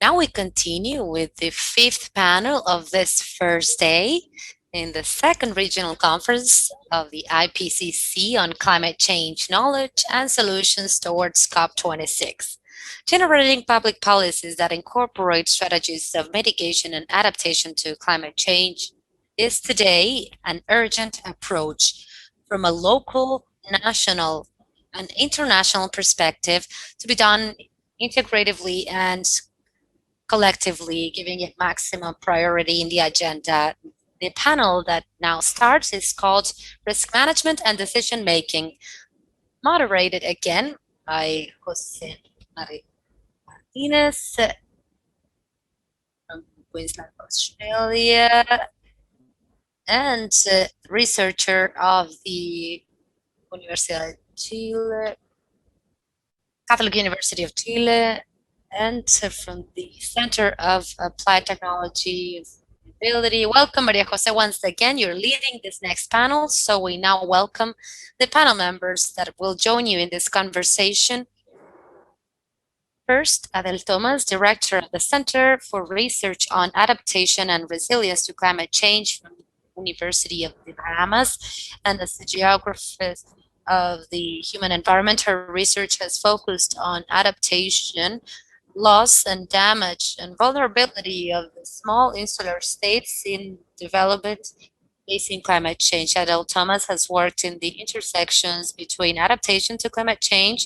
Now we continue with the fifth panel of this first day in the second regional conference of the IPCC on climate change knowledge and solutions towards COP26. Generating public policies that incorporate strategies of mitigation and adaptation to climate change is today an urgent approach from a local, national, and international perspective to be done integratively and collectively, giving it maximum priority in the agenda. The panel that now starts is called Risk Management and Decision Making, moderated again by Jose Martinez from Queensland, Australia, and researcher of the Universidad de Chile, Catholic University of Chile, and from the Center of Applied Technology and Sustainability. Welcome, Maria Jose, once again. You're leading this next panel, so we now welcome the panel members that will join you in this conversation. First, Adele Thomas, Director of the Center for Research on Adaptation and Resilience to Climate Change from the University of the Bahamas, and as the geographist of the human environment, her research has focused on adaptation, loss and damage and vulnerability of the small insular states in development facing climate change. Adele Thomas has worked in the intersections between adaptation to climate change,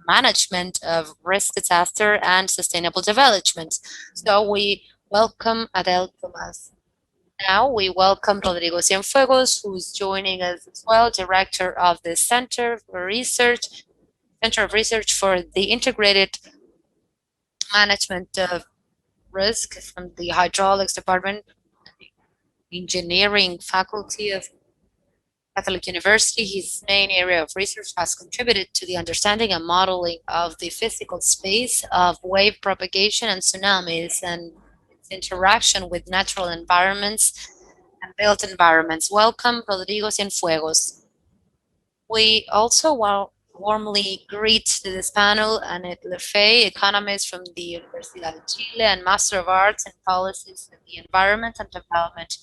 management of risk disaster, and sustainable development. So we welcome Adele Thomas. Now we welcome Rodrigo Cienfuegos, who's joining us as well, Director of the Center of Research for the Integrated Management of Risk from the Hydraulics Department, Engineering Faculty of Catholic University. His main area of research has contributed to the understanding and modeling of the physical space of wave propagation and tsunamis and its interaction with natural environments and built environments. Welcome, Rodrigo Cienfuegos. We also warmly greet this panel Annette Lefebvre, economist from the Universidad de Chile and Master of Arts in Policies in the Environment and Development,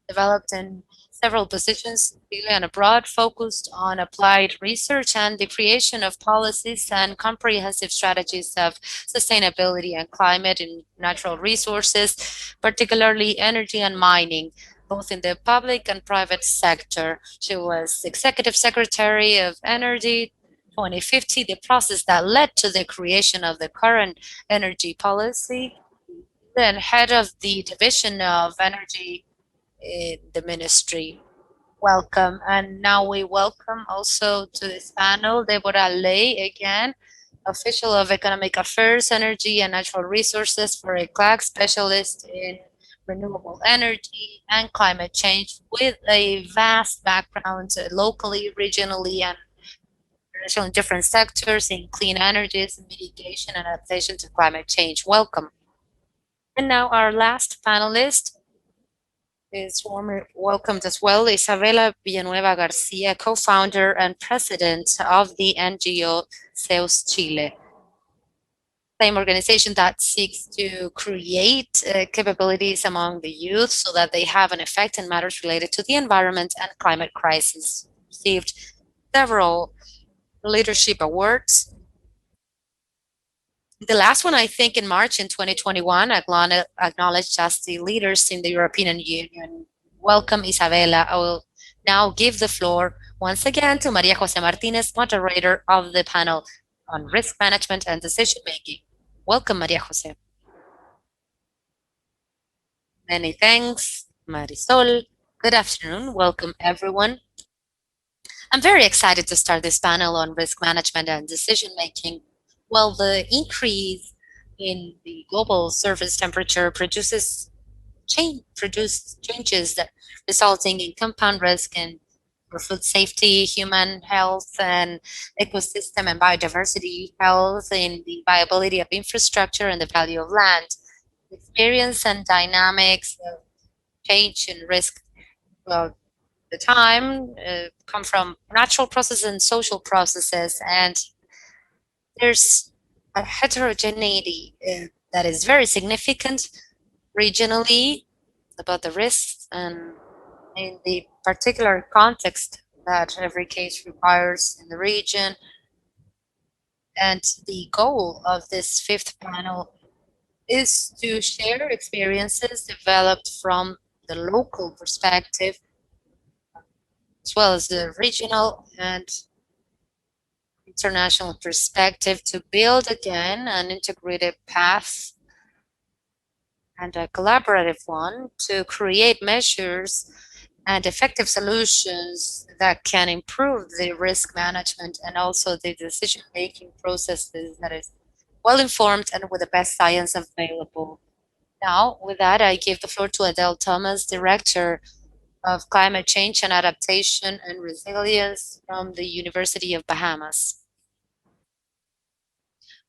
developed in several positions in Chile and abroad, focused on applied research and the creation of policies and comprehensive strategies of sustainability and climate and natural resources, particularly energy and mining, both in the public and private sector. She was Executive Secretary of Energy 2050, the process that led to the creation of the current energy policy, then head of the Division of Energy in the ministry. Welcome. And now we welcome also to this panel Deborah Ley again, official of Economic Affairs, Energy and Natural Resources for ECLAC, specialist in renewable energy and climate change with a vast background locally, regionally, and in different sectors in clean energies, mitigation, and adaptation to climate change. Welcome. And now our last panelist is warmly welcomed as well, Isabela Villanueva Garcia, co-founder and president of the NGO SEUS Chile, same organization that seeks to create capabilities among the youth so that they have an effect in matters related to the environment and climate crisis. Received several leadership awards. The last one, I think, in March in 2021, acknowledged as the leaders in the European Union. Welcome, Isabela. I will now give the floor once again to Maria Jose Martinez, moderator of the panel on risk management and decision making. Welcome, Maria Jose. Many thanks, Marisol. Good afternoon. Welcome, everyone. I'm very excited to start this panel on risk management and decision making. Well, the increase in the global surface temperature produces changes that resulting in compound risk and for food safety, human health, and ecosystem and biodiversity health, in the viability of infrastructure and the value of land. Experience and dynamics of change and risk the time come from natural processes and social processes, and there's a heterogeneity that is very significant regionally about the risks and in the particular context that every case requires in the region. And the goal of this fifth panel is to share experiences developed from the local perspective, as well as the regional and international perspective, to build again an integrated path and a collaborative one to create measures and effective solutions that can improve the risk management and also the decision-making processes that is well informed and with the best science available. Now, with that, I give the floor to Adele Thomas, Director of Climate Change and Adaptation and Resilience from the University of Bahamas.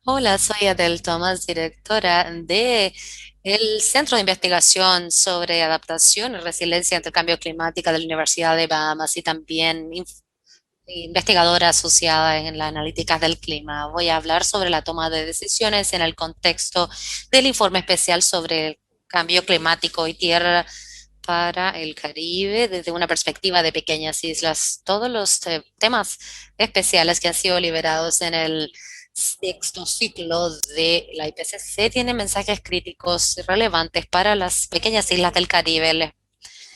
Hola, soy Adele Thomas, directora de el Centro de Investigación sobre Adaptación y Resiliencia ante el Cambio Climático de la Universidad de Bahamas y también investigadora asociada en las analíticas del clima. Voy a hablar sobre la toma de decisiones en el contexto del informe especial sobre el cambio climático y tierra para el Caribe desde una perspectiva de pequeñas islas. Todos los temas especiales que han sido liberados en el sexto ciclo de la IPCC tienen mensajes críticos relevantes para las pequeñas islas del Caribe.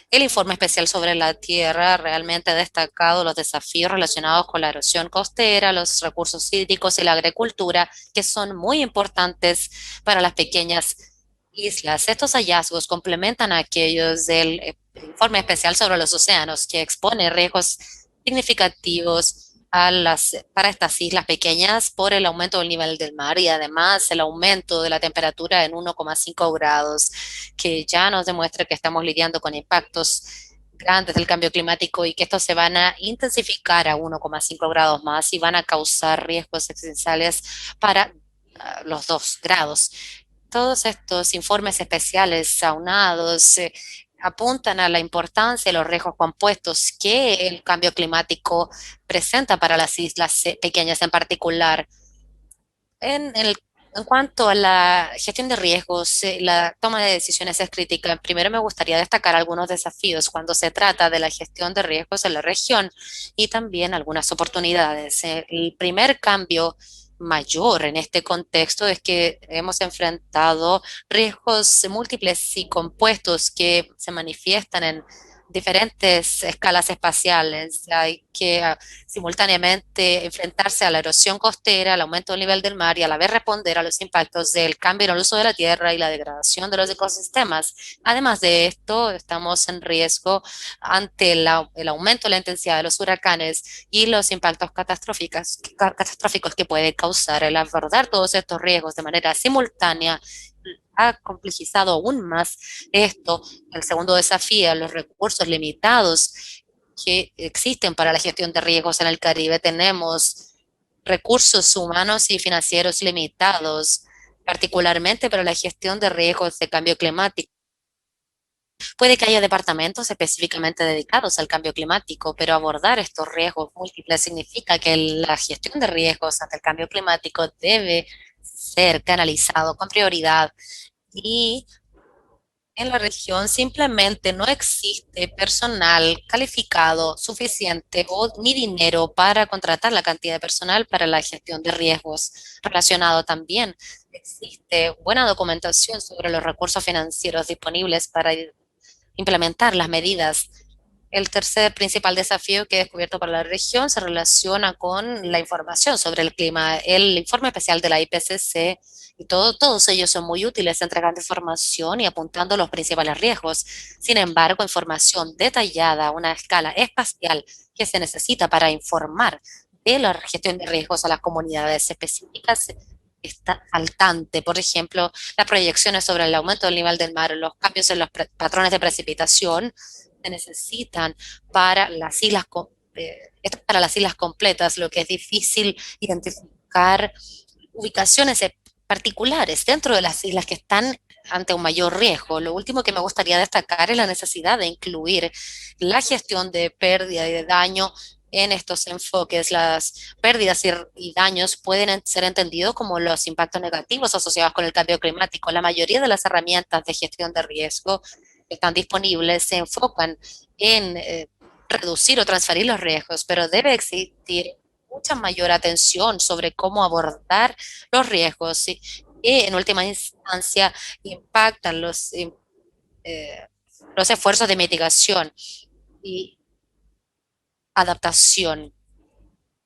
El informe especial sobre la tierra realmente ha destacado los desafíos relacionados con la erosión costera, los recursos hídricos y la agricultura, que son muy importantes para las pequeñas islas. Estos hallazgos complementan a aquellos del informe especial sobre los océanos, que expone riesgos significativos para estas islas pequeñas por el aumento del nivel del mar y además el aumento de la temperatura en 1,5 grados, que ya nos demuestra que estamos lidiando con impactos grandes del cambio climático y que estos se van a intensificar a 1,5 grados más y van a causar riesgos existenciales para los 2 grados. Todos estos informes especiales aunados apuntan a la importancia de los riesgos compuestos que el cambio climático presenta para las islas pequeñas en particular. En cuanto a la gestión de riesgos, la toma de decisiones es crítica. Primero me gustaría destacar algunos desafíos cuando se trata de la gestión de riesgos en la región y también algunas oportunidades. El primer cambio mayor en este contexto es que hemos enfrentado riesgos múltiples y compuestos que se manifiestan en diferentes escalas espaciales. Hay que simultáneamente enfrentarse a la erosión costera, al aumento del nivel del mar y a la vez responder a los impactos del cambio en el uso de la tierra y la degradación de los ecosistemas. Además de esto, estamos en riesgo ante el aumento de la intensidad de los huracanes y los impactos catastróficos que puede causar. El abordar todos estos riesgos de manera simultánea ha complejizado aún más esto. El segundo desafío, los recursos limitados que existen para la gestión de riesgos en el Caribe. Tenemos recursos humanos y financieros limitados, particularmente para la gestión de riesgos de cambio climático. Puede que haya departamentos específicamente dedicados al cambio climático, pero abordar estos riesgos múltiples significa que la gestión de riesgos ante el cambio climático debe ser canalizado con prioridad y en la región simplemente no existe personal calificado suficiente o ni dinero para contratar la cantidad de personal para la gestión de riesgos. Relacionado también, existe buena documentación sobre los recursos financieros disponibles para implementar las medidas. El tercer principal desafío que he descubierto para la región se relaciona con la información sobre el clima. El informe especial de la IPCC y todos ellos son muy útiles entregando información y apuntando los principales riesgos. Sin embargo, información detallada a una escala espacial que se necesita para informar de la gestión de riesgos a las comunidades específicas está faltante. Por ejemplo, las proyecciones sobre el aumento del nivel del mar, los cambios en los patrones de precipitación se necesitan para las islas, esto es para las islas completas, lo que es difícil identificar ubicaciones particulares dentro de las islas que están ante un mayor riesgo. Lo último que me gustaría destacar es la necesidad de incluir la gestión de pérdida y de daño en estos enfoques. Las pérdidas y daños pueden ser entendidos como los impactos negativos asociados con el cambio climático. La mayoría de las herramientas de gestión de riesgo que están disponibles se enfocan en reducir o transferir los riesgos, pero debe existir mucha mayor atención sobre cómo abordar los riesgos que en última instancia impactan los esfuerzos de mitigación y adaptación.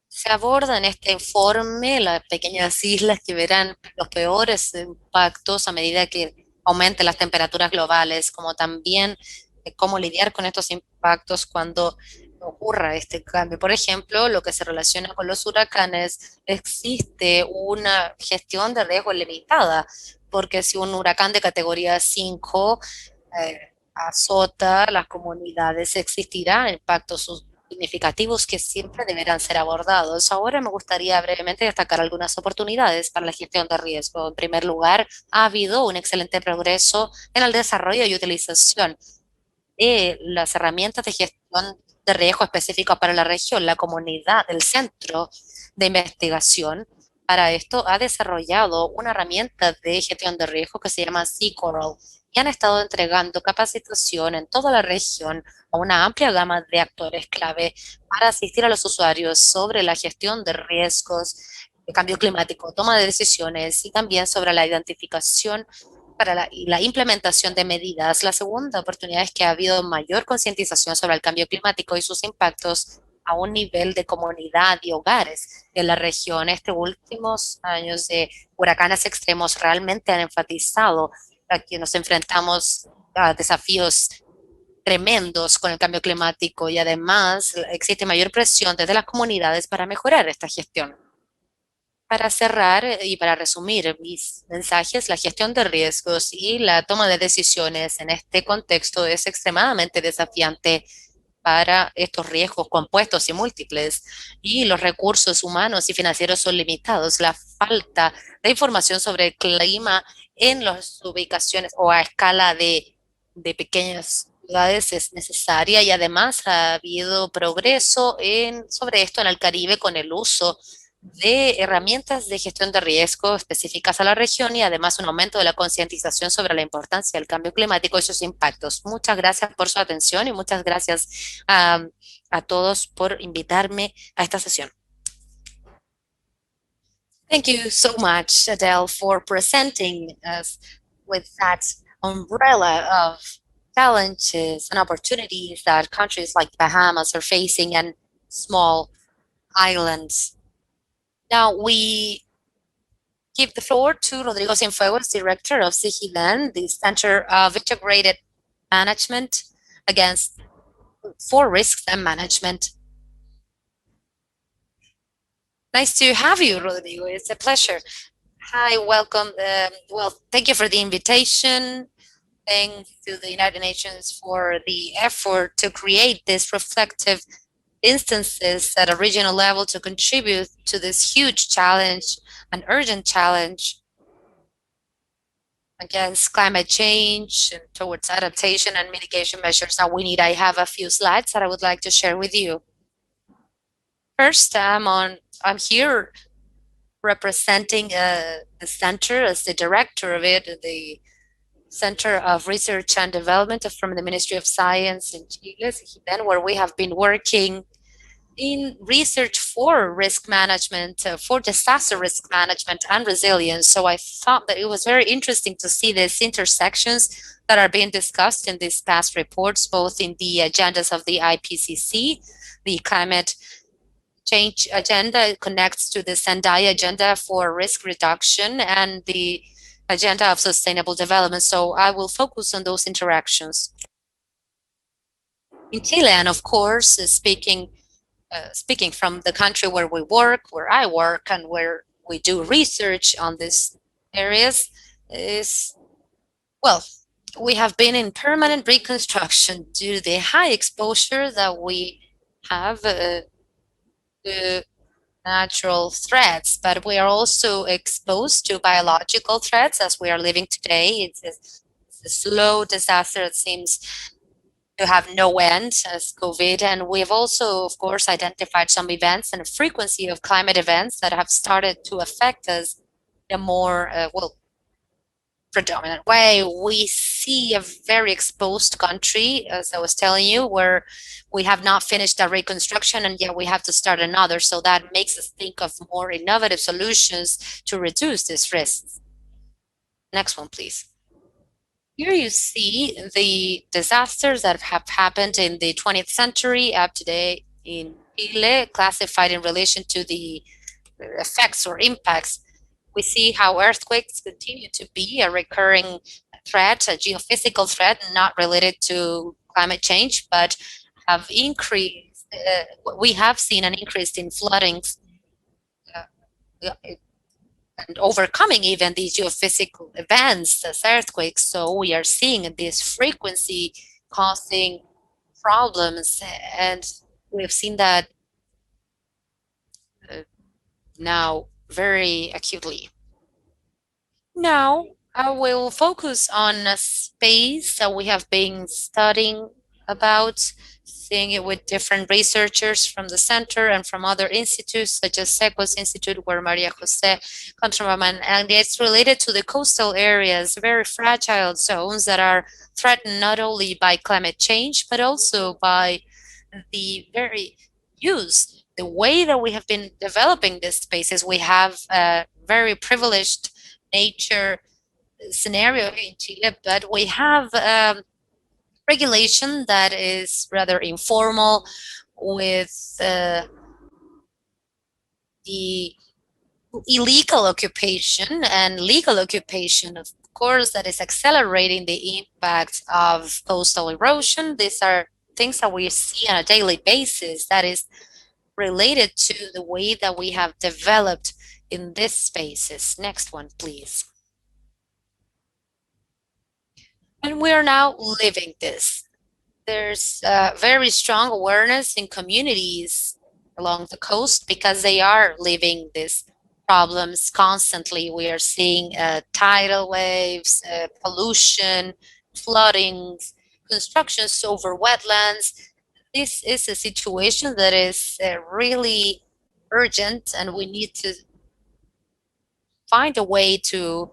Se aborda en este informe las pequeñas islas que verán los peores impactos a medida que aumenten las temperaturas globales, como también cómo lidiar con estos impactos cuando ocurra este cambio. Por ejemplo, lo que se relaciona con los huracanes, existe una gestión de riesgo limitada, porque si un huracán de categoría 5 azota las comunidades, existirá impactos significativos que siempre deberán ser abordados. Ahora me gustaría brevemente destacar algunas oportunidades para la gestión de riesgo. En primer lugar, ha habido un excelente progreso en el desarrollo y utilización de las herramientas de gestión de riesgo específicas para la región. La comunidad del Centro de Investigación para esto ha desarrollado una herramienta de gestión de riesgo que se llama Coral y han estado entregando capacitación en toda la región a una amplia gama de actores clave para asistir a los usuarios sobre la gestión de riesgos de cambio climático, toma de decisiones y también sobre la identificación para la implementación de medidas. La segunda oportunidad es que ha habido mayor concientización sobre el cambio climático y sus impactos a un nivel de comunidad y hogares en la región. Estos últimos años de huracanes extremos realmente han enfatizado a que nos enfrentamos a desafíos tremendos con el cambio climático y además existe mayor presión desde las comunidades para mejorar esta gestión. Para cerrar y para resumir mis mensajes, la gestión de riesgos y la toma de decisiones en este contexto es extremadamente desafiante para estos riesgos compuestos y múltiples, y los recursos humanos y financieros son limitados. La falta de información sobre el clima en las ubicaciones o a escala de pequeñas ciudades es necesaria y además ha habido progreso sobre esto en el Caribe con el uso de herramientas de gestión de riesgo específicas a la región y además un aumento de la concientización sobre la importancia del cambio climático y sus impactos. Muchas gracias por su atención y muchas gracias a todos por invitarme a esta sesión. Thank you so much, Adele, for presenting us with that umbrella of challenges and opportunities that countries like Bahamas are facing and small islands. Now we give the floor to Rodrigo Cienfuegos, Director of CIGILAN, the Center of Integrated Management for Risks and Management. Nice to have you, Rodrigo. It's a pleasure. Hi, welcome. Well, thank you for the invitation. Thanks to the United Nations for the effort to create this reflective instances at a regional level to contribute to this huge challenge, an urgent challenge against climate change and towards adaptation and mitigation measures that we need. I have a few slides that I would like to share with you. First, I'm here representing the center as the director of it, the Center of Research and Development from the Ministry of Science in Chile, where we have been working in research for risk management, for disaster risk management and resilience. So I thought that it was very interesting to see these intersections that are being discussed in these past reports, both in the agendas of the IPCC, the climate change agenda connects to the Sendai agenda for risk reduction and the agenda of sustainable development. So I will focus on those interactions. In Chile, and of course, speaking from the country where we work, where I work, and where we do research on these areas, we have been in permanent reconstruction due to the high exposure that we have to natural threats, but we are also exposed to biological threats as we are living today. It's a slow disaster, it seems, to have no end as COVID. And we've also, of course, identified some events and a frequency of climate events that have started to affect us in a more, predominant way. We see a very exposed country, as I was telling you, where we have not finished our reconstruction and yet we have to start another. So that makes us think of more innovative solutions to reduce these risks. Next one, please. Here you see the disasters that have happened in the 20th century up to date in Chile, classified in relation to the effects or impacts. We see how earthquakes continue to be a recurring threat, a geophysical threat, not related to climate change, but have increased. We have seen an increase in floodings uh, and overcoming even these geophysical events as earthquakes. So we are seeing this frequency causing problems, and we have seen that uh, now very acutely. Now, I will focus on a space that we have been studying about, seeing it with different researchers from the center and from other institutes, such as SECO's Institute, where Maria Jose comes from, and it's related to the coastal areas, very fragile zones that are threatened not only by climate change, but also by the very use, the way that we have been developing these spaces. We have a very privileged nature scenario in Chile, but we have regulation that is rather informal with the illegal occupation and legal occupation, of course, that is accelerating the impact of coastal erosion. These are things that we see on a daily basis that is related to the way that we have developed in these spaces. Next one, please. And we are now living this. There's very strong awareness in communities along the coast because they are living these problems constantly. We are seeing tidal waves, pollution, flooding, constructions over wetlands. This is a situation that is really urgent, and we need to find a way to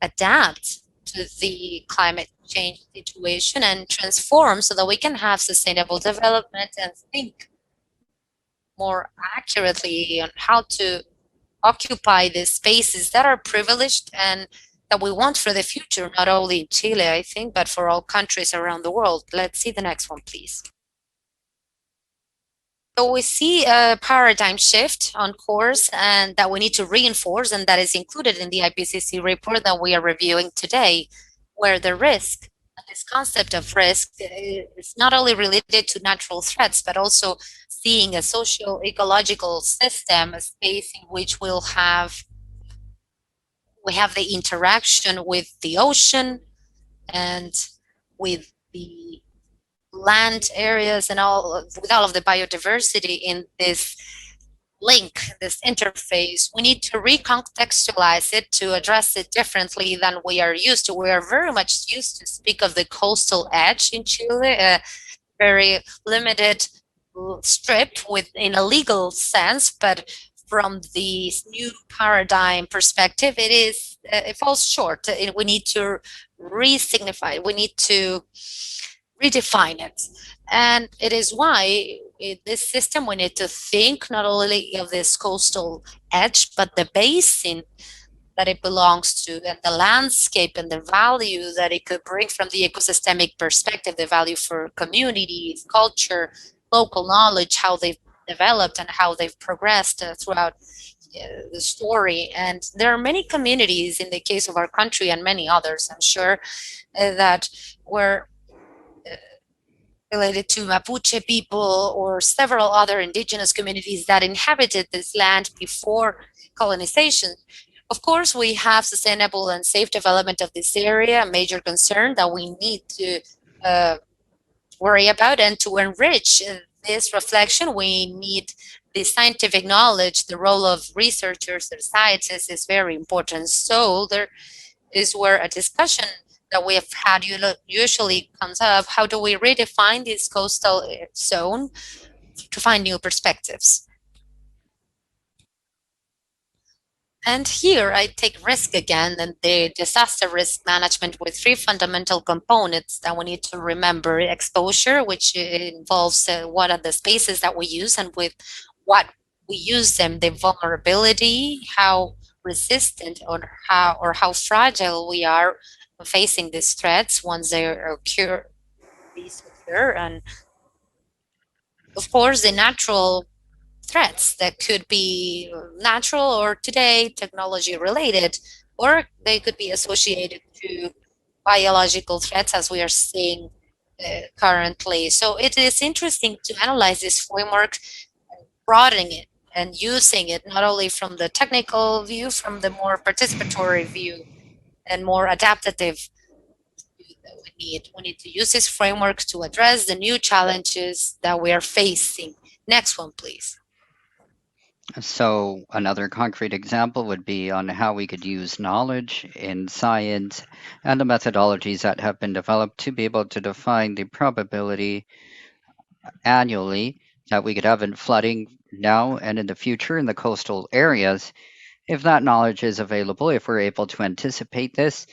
adapt to the climate change situation and transform so that we can have sustainable development and think more accurately on how to occupy the spaces that are privileged and that we want for the future, not only in Chile, I think, but for all countries around the world. Let's see the next one, please. So we see a paradigm shift on course and that we need to reinforce, and that is included in the IPCC report that we are reviewing today, where the risk, this concept of risk, is not only related to natural threats, but also seeing a social ecological system, a space in which we have the interaction with the ocean and with the land areas and all with all of the biodiversity in this link, this interface. We need to recontextualize it to address it differently than we are used to. We are very much used to speak of the coastal edge in Chile, a very limited strip in a legal sense, but from the new paradigm perspective, it falls short. We need to re-signify. We need to redefine it. And it is why in this system we need to think not only of this coastal edge, but the basin that it belongs to and the landscape and the value that it could bring from the ecosystemic perspective, the value for communities, culture, local knowledge, how they've developed and how they've progressed throughout the story. And there are many communities in the case of our country and many others, I'm sure, that were related to Mapuche people or several other indigenous communities that inhabited this land before colonization. Of course, we have sustainable and safe development of this area, a major concern that we need to worry about. And to enrich this reflection, we need the scientific knowledge. The role of researchers and scientists is very important. So there is where a discussion that we have had usually comes up. How do we redefine this coastal zone to find new perspectives? And here I take risk again and the disaster risk management with three fundamental components that we need to remember. Exposure, which involves what are the spaces that we use and with what we use them, the vulnerability, how resistant or how fragile we are facing these threats once they occur, these occur, and of course the natural threats that could be natural or today technology related, or they could be associated to biological threats as we are seeing currently. So it is interesting to analyze this framework, broadening it and using it not only from the technical view, from the more participatory view and more adaptive view that we need. We need to use this framework to address the new challenges that we are facing. Next one, please. So, another concrete example would be on how we could use knowledge in science and the methodologies that have been developed to be able to define the probability annually that we could have in flooding now and in the future in the coastal areas. If that knowledge is available, if we're able to anticipate this,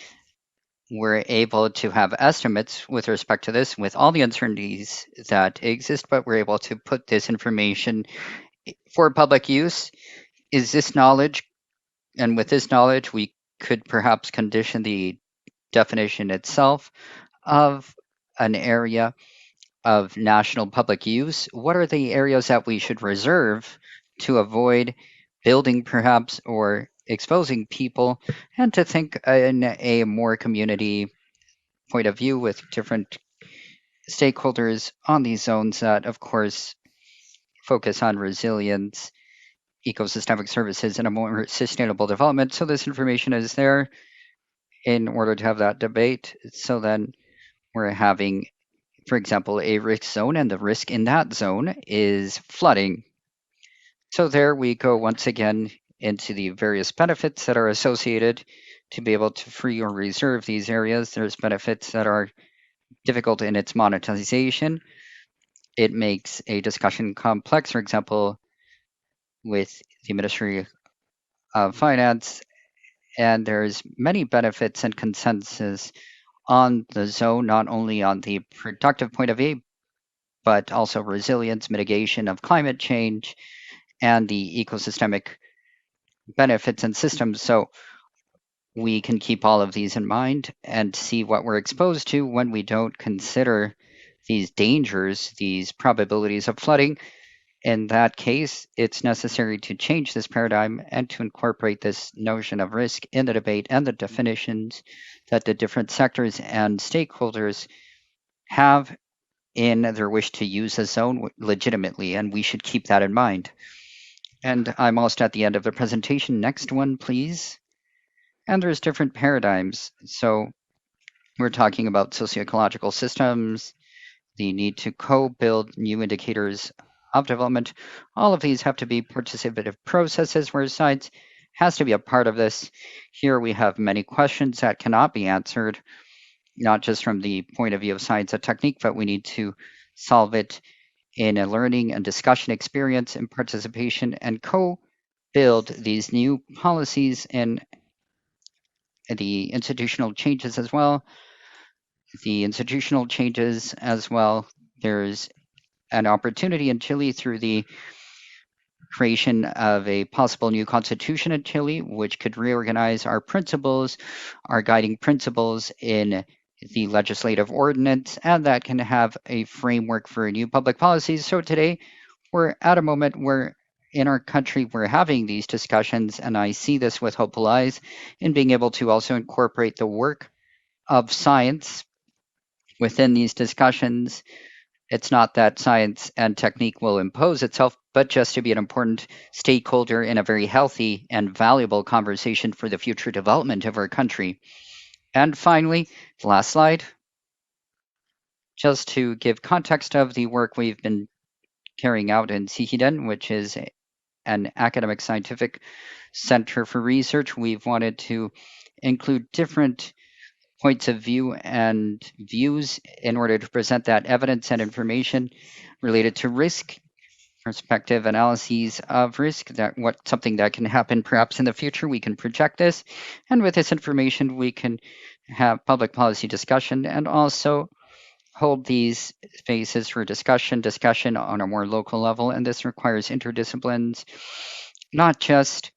we're able to have estimates with respect to this with all the uncertainties that exist, but we're able to put this information for public use. Is this knowledge, and with this knowledge, we could perhaps condition the definition itself of an area of national public use. What are the areas that we should reserve to avoid building, perhaps, or exposing people, and to think in a more community point of view with different stakeholders on these zones that, of course, focus on resilience, ecosystemic services, and a more sustainable development. So, this information is there in order to have that debate. So, then we're having, for example, a risk zone, and the risk in that zone is flooding. So, there we go once again into the various benefits that are associated to be able to free or reserve these areas. There's benefits that are difficult in its monetization. It makes a discussion complex, for example, with the Ministry of Finance, and there's many benefits and consensus on the zone, not only on the productive point of view, but also resilience, mitigation of climate change, and the ecosystemic benefits and systems. So we can keep all of these in mind and see what we're exposed to when we don't consider these dangers, these probabilities of flooding. In that case, it's necessary to change this paradigm and to incorporate this notion of risk in the debate and the definitions that the different sectors and stakeholders have in their wish to use a zone legitimately, and we should keep that in mind. And I'm almost at the end of the presentation. Next one, please. And there's different paradigms. So we're talking about socio-ecological systems, the need to co-build new indicators of development. All of these have to be participative processes where science has to be a part of this. Here we have many questions that cannot be answered, not just from the point of view of science and technique, but we need to solve it in a learning and discussion experience and participation and co-build these new policies and the institutional changes as well. The institutional changes as well. There's an opportunity in Chile through the creation of a possible new constitution in Chile, which could reorganize our principles, our guiding principles in the legislative ordinance, and that can have a framework for new public policies. So today, we're at a moment where in our country we're having these discussions, and I see this with hopeful eyes in being able to also incorporate the work of science within these discussions. It's not that science and technique will impose itself, but just to be an important stakeholder in a very healthy and valuable conversation for the future development of our country. And finally, the last slide, just to give context of the work we've been carrying out in Sihiden, which is an academic scientific center for research. We've wanted to include different points of view and views in order to present that evidence and information related to risk, perspective analyses of risk, that what something that can happen perhaps in the future. We can project this, and with this information we can have public policy discussion and also hold these spaces for discussion on a more local level. And this requires interdisciplines, not just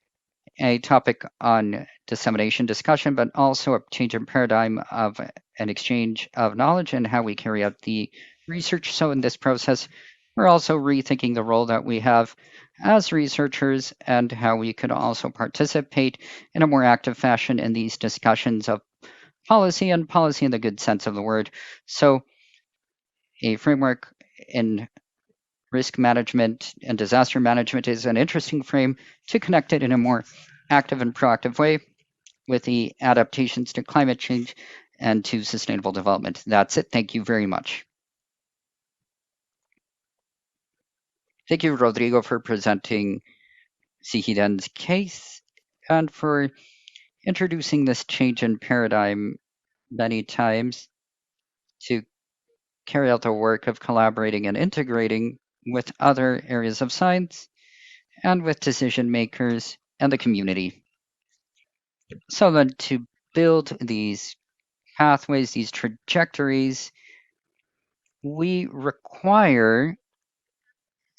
a topic on dissemination discussion, but also a change in paradigm of an exchange of knowledge and how we carry out the research. So in this process, we're also rethinking the role that we have as researchers and how we could also participate in a more active fashion in these discussions of policy and policy in the good sense of the word. So a framework in risk management and disaster management is an interesting frame to connect it in a more active and proactive way with the adaptations to climate change and to sustainable development. That's it. Thank you very much. Thank you, Rodrigo, for presenting Sihidan's case and for introducing this change in paradigm many times to carry out the work of collaborating and integrating with other areas of science and with decision makers and the community. So then to build these pathways, these trajectories, we require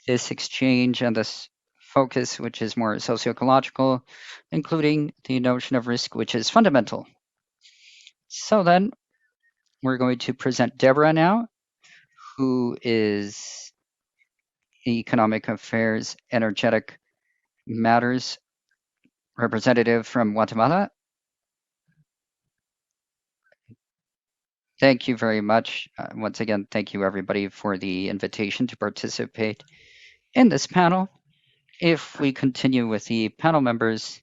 this exchange and this focus, which is more socio-ecological, including the notion of risk, which is fundamental. So then we're going to present Deborah now, who is the Economic Affairs Energetic Matters representative from Guatemala. Thank you very much. Once again, thank you everybody for the invitation to participate in this panel. If we continue with the panel members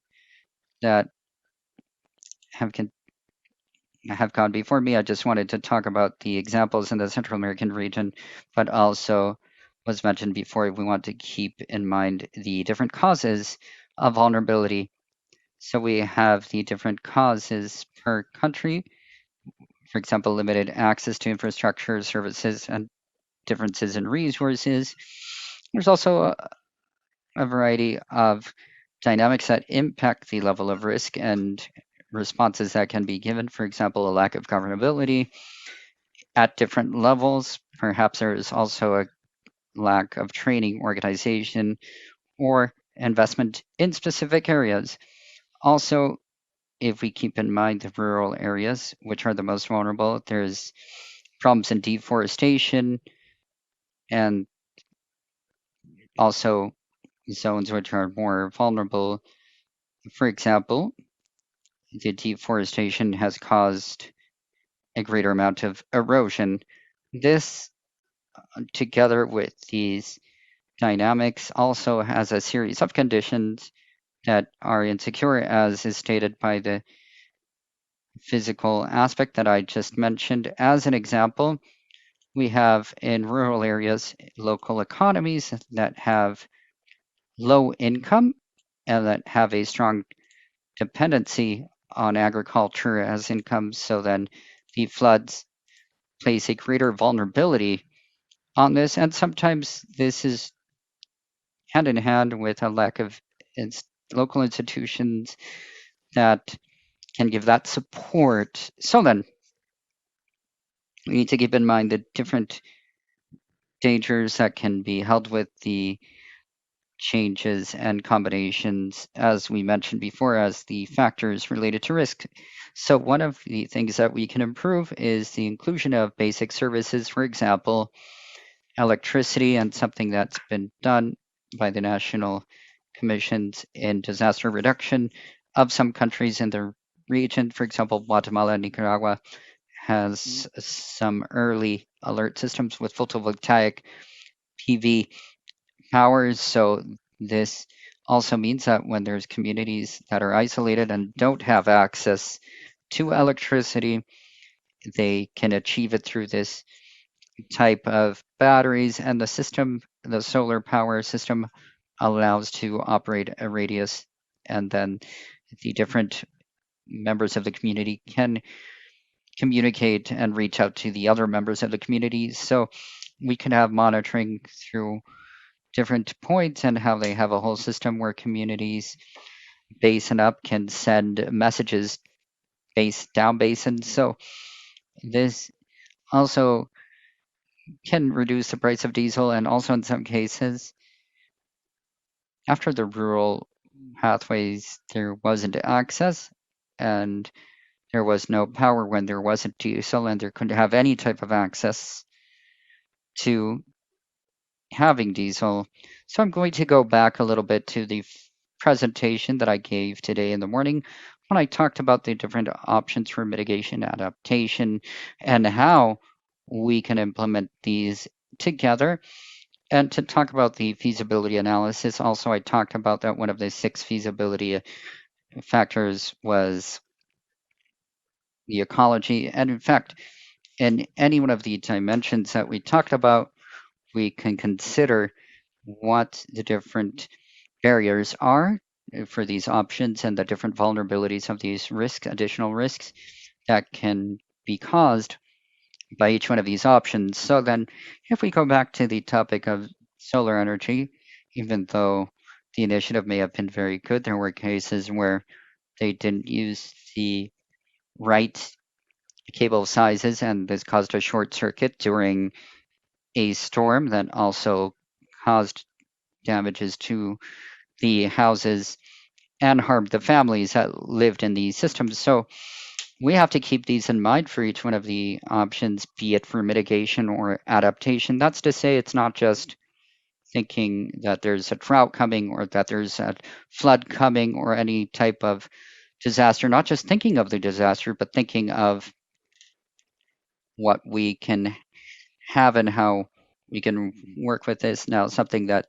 that have have gone before me, I just wanted to talk about the examples in the Central American region, but also was mentioned before, we want to keep in mind the different causes of vulnerability. So we have the different causes per country, for example, limited access to infrastructure, services, and differences in resources. There's also a variety of dynamics that impact the level of risk and responses that can be given. For example, a lack of governability at different levels. Perhaps there is also a lack of training, organization, or investment in specific areas. Also, if we keep in mind the rural areas, which are the most vulnerable, there's problems in deforestation and also zones which are more vulnerable. For example, the deforestation has caused a greater amount of erosion. This, together with these dynamics, also has a series of conditions that are insecure, as is stated by the physical aspect that I just mentioned. As an example, we have in rural areas local economies that have low income and that have a strong dependency on agriculture as income. So then the floods place a greater vulnerability on this. And sometimes this is hand in hand with a lack of local institutions that can give that support. So then we need to keep in mind the different dangers that can be held with the changes and combinations, as we mentioned before, as the factors related to risk. So one of the things that we can improve is the inclusion of basic services, for example, electricity, and something that's been done by the national commissions in disaster reduction of some countries in the region. For example, Guatemala and Nicaragua has some early alert systems with photovoltaic PV powers. So this also means that when there's communities that are isolated and don't have access to electricity, they can achieve it through this type of batteries, and the system, the solar power system, allows to operate a radius, and then the different members of the community can communicate and reach out to the other members of the community. So we can have monitoring through different points and how they have a whole system where communities base and up can send messages base down basin. So this also can reduce the price of diesel, and also in some cases, after the rural pathways, there wasn't access and there was no power when there wasn't diesel, and there couldn't have any type of access to having diesel. So I'm going to go back a little bit to the presentation that I gave today in the morning when I talked about the different options for mitigation, adaptation, and how we can implement these together. And to talk about the feasibility analysis, also I talked about that one of the 6 feasibility factors was the ecology. And in fact, in any one of the dimensions that we talked about, we can consider what the different barriers are for these options and the different vulnerabilities of these risks, additional risks that can be caused by each one of these options. So then, if we go back to the topic of solar energy, even though the initiative may have been very good, there were cases where they didn't use the right cable sizes, and this caused a short circuit during a storm that also caused damages to the houses and harmed the families that lived in these systems. So we have to keep these in mind for each one of the options, be it for mitigation or adaptation. That's to say, it's not just thinking that there's a drought coming or that there's a flood coming or any type of disaster, not just thinking of the disaster, but thinking of what we can have and how we can work with this. Now, something that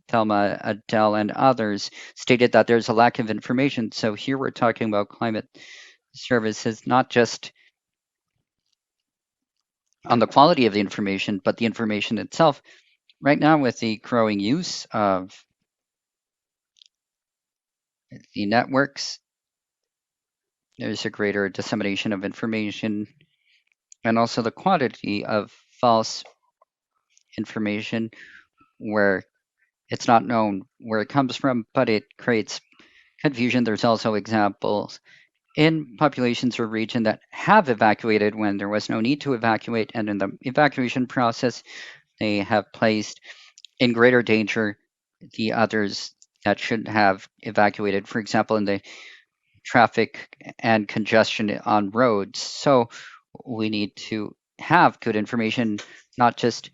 Thelma, Adele, and others stated that there's a lack of information. So here we're talking about climate services, not just on the quality of the information, but the information itself. Right now, with the growing use of the networks, there's a greater dissemination of information and also the quantity of false information where it's not known where it comes from, but it creates confusion. There's also examples in populations or region that have evacuated when there was no need to evacuate, and in the evacuation process, they have placed in greater danger the others that shouldn't have evacuated, for example, in the traffic and congestion on roads. So we need to have good information, not just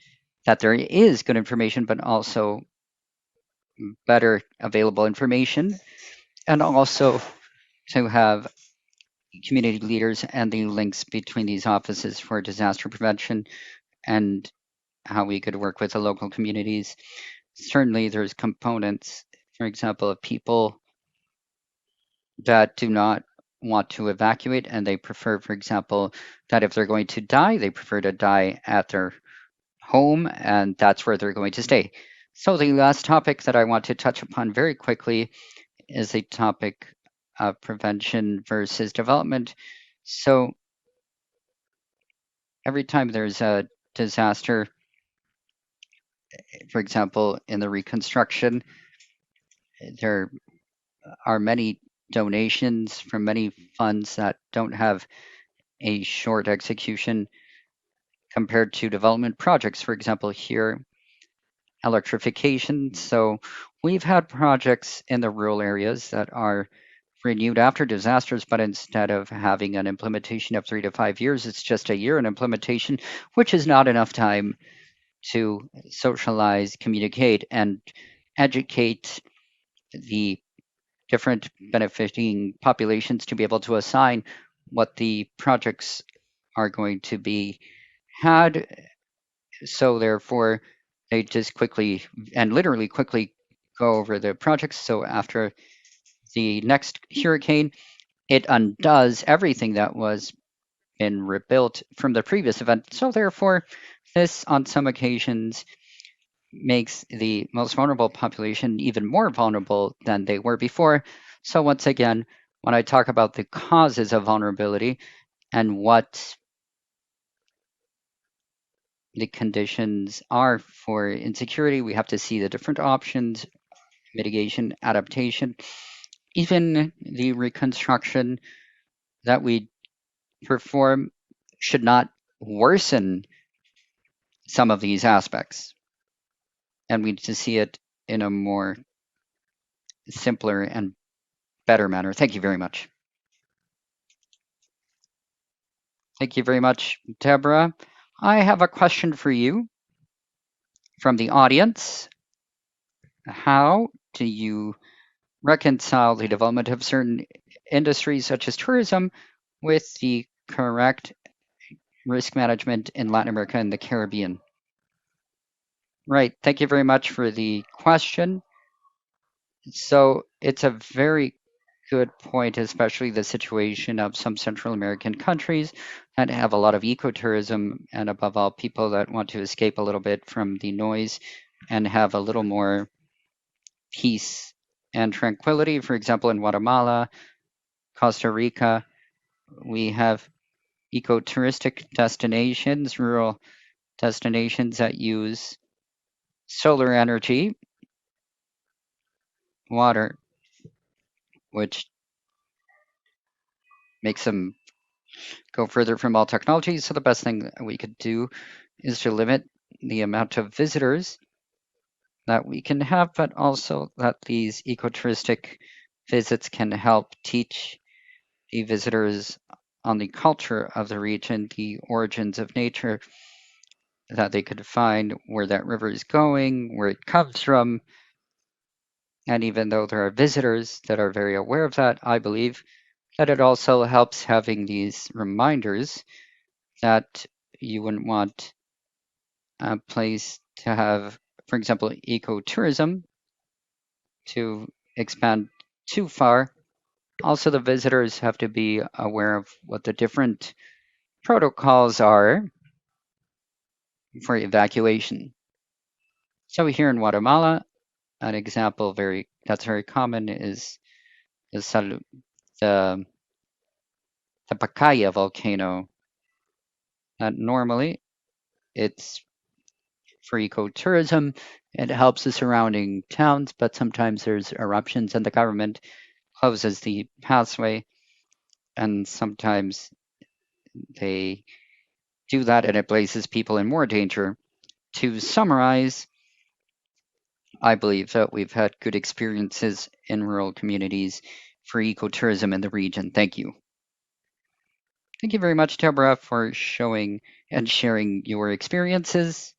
that there is good information, but also better available information, and also to have community leaders and the links between these offices for disaster prevention and how we could work with the local communities. Certainly, there's components, for example, of people that do not want to evacuate and they prefer, for example, that if they're going to die, they prefer to die at their home and that's where they're going to stay. So, the last topic that I want to touch upon very quickly is a topic of prevention versus development. So, every time there's a disaster, for example, in the reconstruction, there are many donations from many funds that don't have a short execution compared to development projects. For example, here, electrification. So we've had projects in the rural areas that are renewed after disasters, but instead of having an implementation of 3 to 5 years, it's just a year in implementation, which is not enough time to socialize, communicate, and educate the different benefiting populations to be able to assign what the projects are going to be had. So therefore, they just quickly and literally quickly go over the projects. So after the next hurricane, it undoes everything that was been rebuilt from the previous event. So therefore, this on some occasions makes the most vulnerable population even more vulnerable than they were before. So once again, when I talk about the causes of vulnerability, and what the conditions are for insecurity. We have to see the different options, mitigation, adaptation, even the reconstruction that we perform should not worsen some of these aspects. And we need to see it in a more simpler and better manner. Thank you very much. Thank you very much, Deborah. I have a question for you from the audience. How do you reconcile the development of certain industries such as tourism with the correct risk management in Latin America and the Caribbean? Right. Thank you very much for the question. So it's a very good point, especially the situation of some Central American countries that have a lot of ecotourism, and above all, people that want to escape a little bit from the noise and have a little more peace and tranquility. For example, in Guatemala, Costa Rica, we have ecotouristic destinations, rural destinations that use solar energy, water, which makes them go further from all technologies. So the best thing we could do is to limit the amount of visitors that we can have, but also that these ecotouristic visits can help teach the visitors on the culture of the region, the origins of nature, that they could find where that river is going, where it comes from. And even though there are visitors that are very aware of that, I believe that it also helps having these reminders that you wouldn't want a place to have, for example, ecotourism to expand too far. Also, the visitors have to be aware of what the different protocols are for evacuation. So here in Guatemala, an example that's very common is the the, the Pacaya volcano. Normally, it's for ecotourism. It helps the surrounding towns, but sometimes there's eruptions and the government closes the pathway, and sometimes they do that and it places people in more danger. To summarize, I believe that we've had good experiences in rural communities for ecotourism in the region. Thank you. Thank you very much, Deborah, for showing and sharing your experiences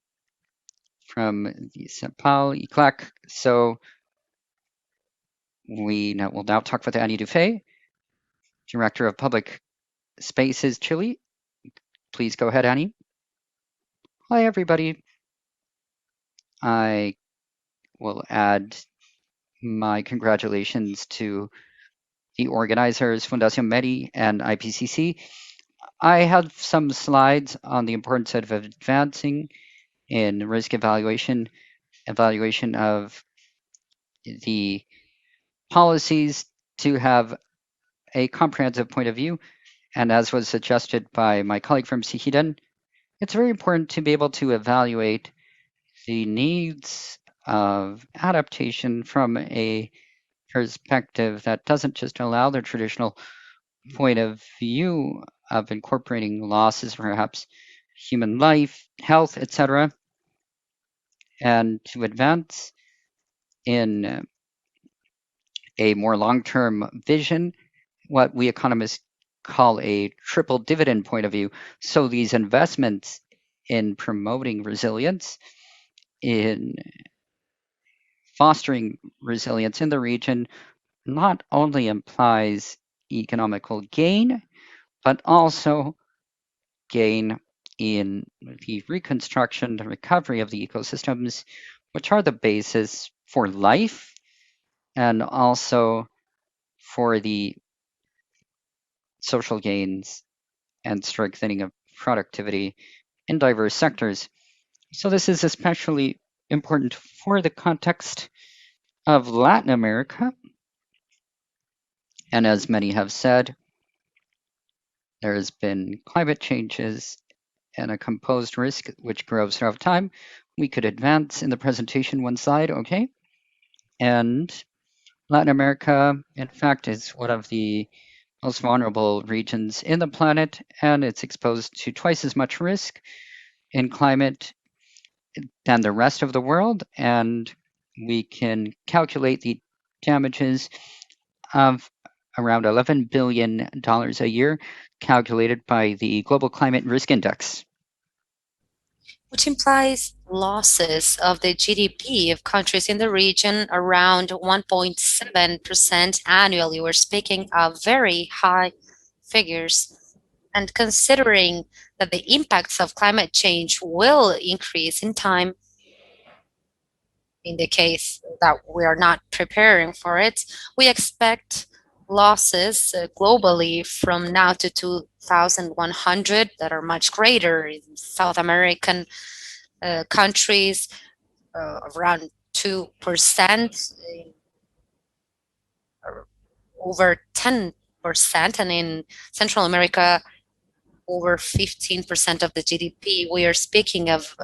from the St. Paul ICLAC. So will now talk with Annie Dufay, Director of Public Spaces Chile. Please go ahead, Annie. Hi, everybody. I will add my congratulations to the organizers, Fundación Meri and IPCC. I have some slides on the importance of advancing in risk evaluation, evaluation of the policies to have a comprehensive point of view. And as was suggested by my colleague from Sihidan, it's very important to be able to evaluate the needs of adaptation from a perspective that doesn't just allow the traditional point of view of incorporating losses, perhaps human life, health, etc., and to advance in a more long term vision, what we economists call a triple dividend point of view. So these investments in promoting resilience, in fostering resilience in the region, not only implies economical gain, but also gain in the reconstruction, the recovery of the ecosystems, which are the basis for life and also for the social gains and strengthening of productivity in diverse sectors. So, this is especially important for the context of Latin America. And as many have said, There has been climate changes and a composed risk which grows throughout time. We could advance in the presentation one slide, okay? And Latin America, in fact, is one of the most vulnerable regions in the planet, and it's exposed to twice as much risk in climate than the rest of the world. And we can calculate the damages of around $11 billion a year, calculated by the Global Climate Risk Index. which implies losses of the GDP of countries in the region around 1.7% annually. We're speaking of very high figures. And considering that the impacts of climate change will increase in time, in the case that we are not preparing for it, we expect losses globally from now to 2100 that are much greater in South American countries, around 2%, over 10%, and in Central America, over 15% of the GDP. We are speaking of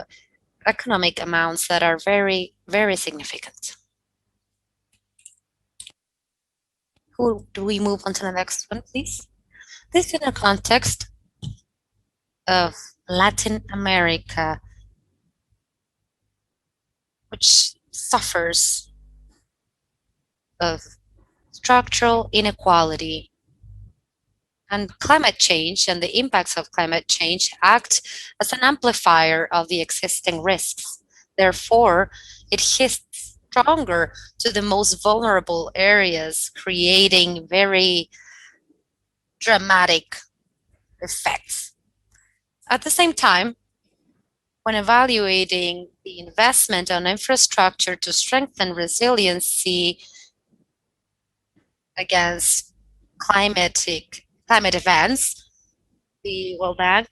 economic amounts that are very, very significant. Who do we move on to the next one, please? This in a context of Latin America, which suffers of structural inequality, and climate change and the impacts of climate change act as an amplifier of the existing risks. Therefore, it hits stronger to the most vulnerable areas, creating very dramatic effects. At the same time, when evaluating the investment on infrastructure to strengthen resiliency against climate events, the World Bank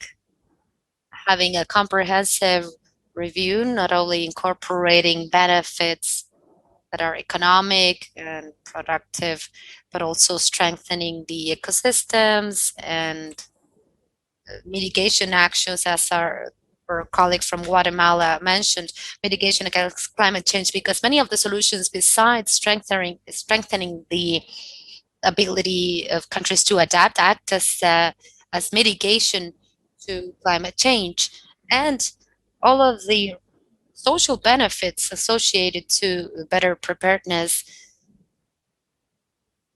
having a comprehensive review, not only incorporating benefits that are economic and productive, but also strengthening the ecosystems and mitigation actions, as our colleague from Guatemala mentioned, mitigation against climate change, because many of the solutions, besides strengthening the ability of countries to adapt, act as mitigation to climate change, and all of the social benefits associated to better preparedness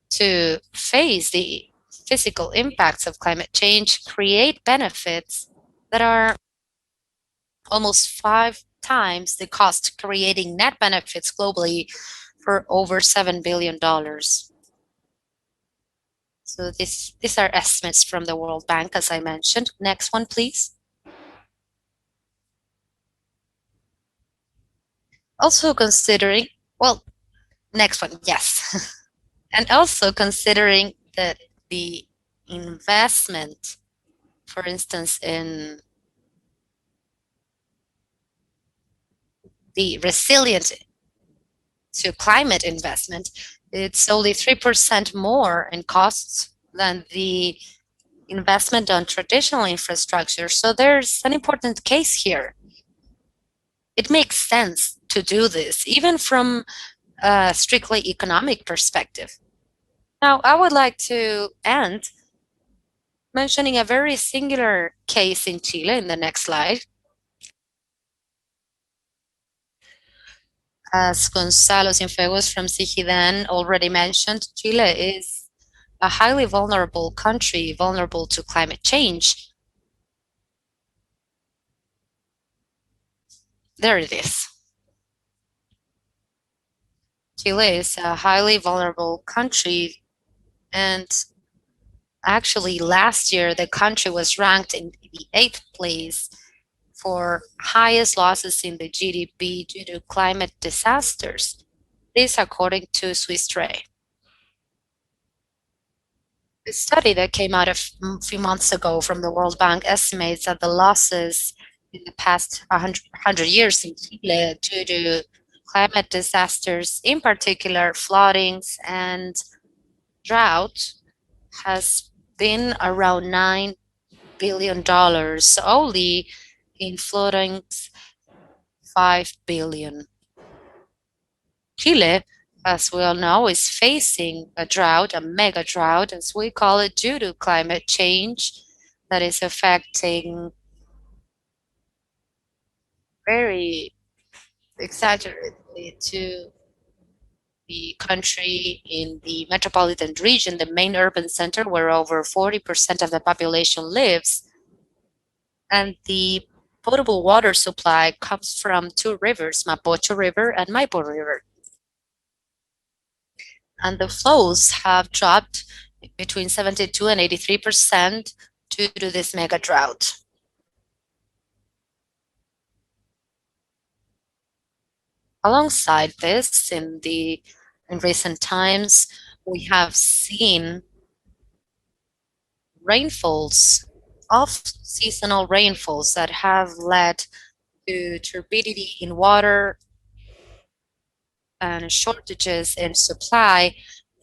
to face the physical impacts of climate change create benefits that are almost 5 times the cost, creating net benefits globally for over $7 billion. So these are estimates from the World Bank, as I mentioned. Next one, please. Also considering, well, next one, yes. And also considering that the investment, for instance, in the resilient to climate investment, it's only 3% more in costs than the investment on traditional infrastructure. So there's an important case here. It makes sense to do this, even from a strictly economic perspective. Now, I would like to end mentioning a very singular case in Chile in the next slide. As Gonzalo Cienfuegos from Sigidan already mentioned, Chile is a highly vulnerable country, vulnerable to climate change. There it is. Chile is a highly vulnerable country, and actually last year the country was ranked in the 8th place for highest losses in the GDP due to climate disasters. This according to Swiss Re. A study that came out a few months ago from the World Bank estimates that the losses in the past 100 years in Chile due to climate disasters, in particular floodings and drought, has been around $9 billion, only in floodings 5 billion. Chile, as we all know, is facing a drought, a mega drought, as we call it, due to climate change that is affecting very exaggeratedly to the country in the metropolitan region, the main urban center where over 40% of the population lives. And the potable water supply comes from two rivers, Mapocho River and Maipo River. And the flows have dropped between 72 and 83% due to this mega drought. Alongside this, in recent times, we have seen rainfalls, off-seasonal rainfalls that have led to turbidity in water and shortages in supply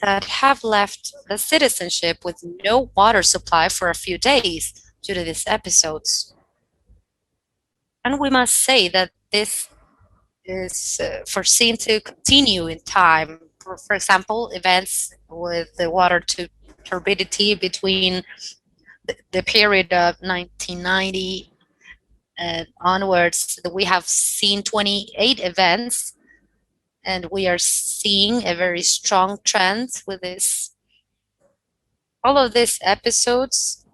that have left the citizenship with no water supply for a few days due to these episodes. And we must say that this is foreseen to continue in time. For example, events with the water to turbidity between the period of 1990 and onwards, we have seen 28 events, and we are seeing a very strong trend with this. All of these episodes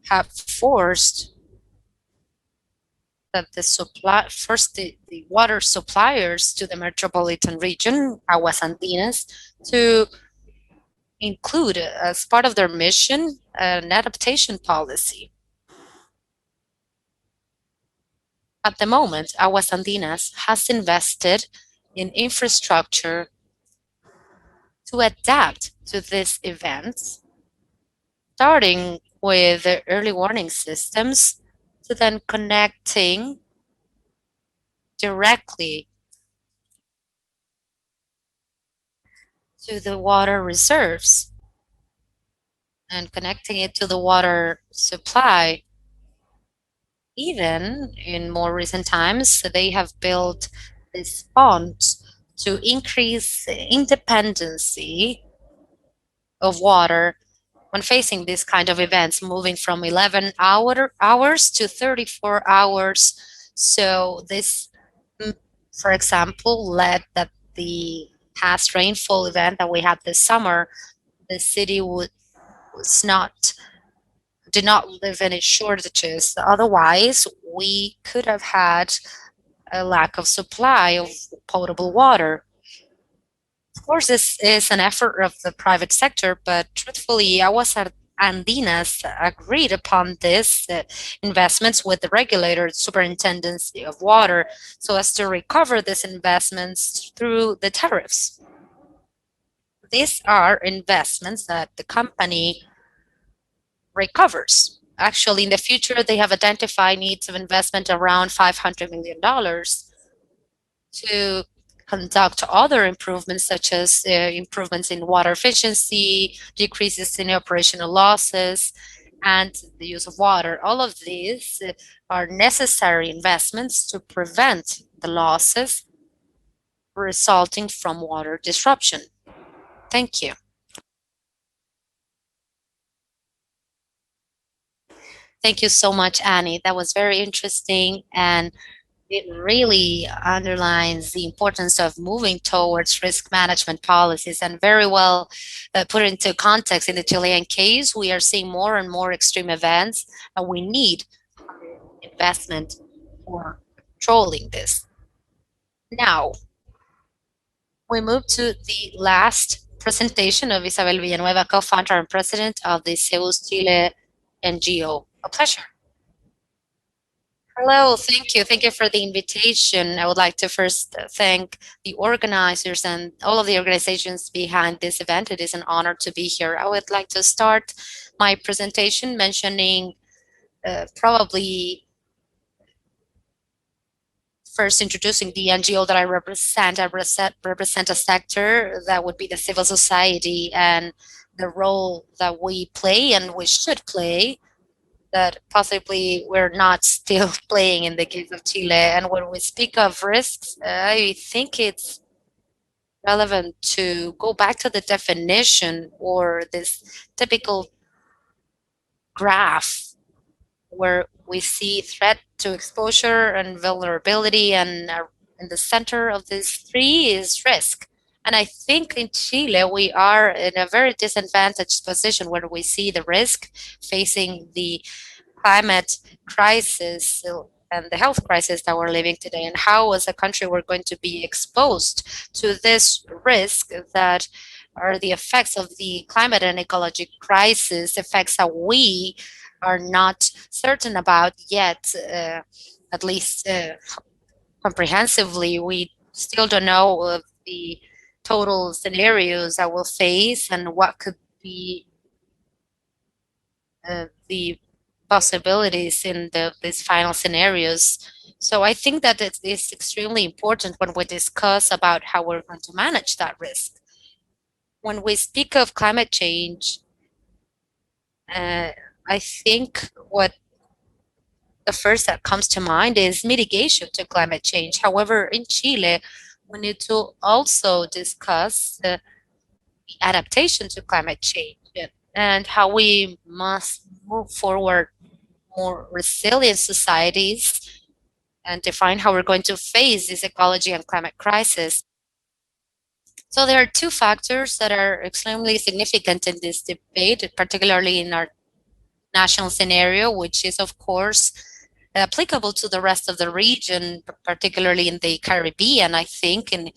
have forced that the water suppliers to the metropolitan region, Aguas Andinas, to include as part of their mission an adaptation policy. At the moment, Aguas Andinas has invested in infrastructure to adapt to these events, starting with the early warning systems to then connecting directly to the water reserves and connecting it to the water supply. Even in more recent times, they have built this fund to increase independency of water when facing these kind of events, moving from 11 hours to 34 hours. So this, for example, led that the past rainfall event that we had this summer, the city was not did not live any shortages. Otherwise, we could have had a lack of supply of potable water. Of course, this is an effort of the private sector, but truthfully, Aguas Andinas agreed upon this investments with the regulator, superintendency of water, so as to recover these investments through the tariffs. These are investments that the company recovers. Actually, in the future, they have identified needs of investment around $500 million to conduct other improvements, such as improvements in water efficiency, decreases in operational losses, and the use of water. All of these are necessary investments to prevent the losses resulting from water disruption. Thank you. Thank you so much, Annie. That was very interesting, and it really underlines the importance of moving towards risk management policies and very well put into context. In the Chilean case, we are seeing more and more extreme events, and we need investment for controlling this. Now, we move to the last presentation of Isabel Villanueva, co-founder and president of the Zeus Chile NGO. A pleasure. Hello, thank you. Thank you for the invitation. I would like to first thank the organizers and all of the organizations behind this event. It is an honor to be here. I would like to start my presentation mentioning probably first introducing the NGO that I represent. I represent a sector that would be the civil society, and the role that we play and we should play that possibly we're not still playing in the case of Chile. And when we speak of risks, I think it's relevant to go back to the definition or this typical graph where we see threat to exposure and vulnerability, and in the center of these three is risk. And I think in Chile we are in a very disadvantaged position where we see the risk facing the climate crisis and the health crisis that we're living today, and how as a country we're going to be exposed to this risk that are the effects of the climate and ecology crisis, effects that we are not certain about yet, at least comprehensively. We still don't know of the total scenarios that we'll face and what could be the possibilities in these final scenarios. So I think that it is extremely important when we discuss about how we're going to manage that risk. When we speak of climate change, uh, I think what the first that comes to mind is mitigation to climate change. However, in Chile, we need to also discuss adaptation to climate change and how we must move forward more resilient societies and define how we're going to face this ecology and climate crisis. So there are two factors that are extremely significant in this debate, particularly in our national scenario, which is, of course, applicable to the rest of the region, particularly in the Caribbean, I think, in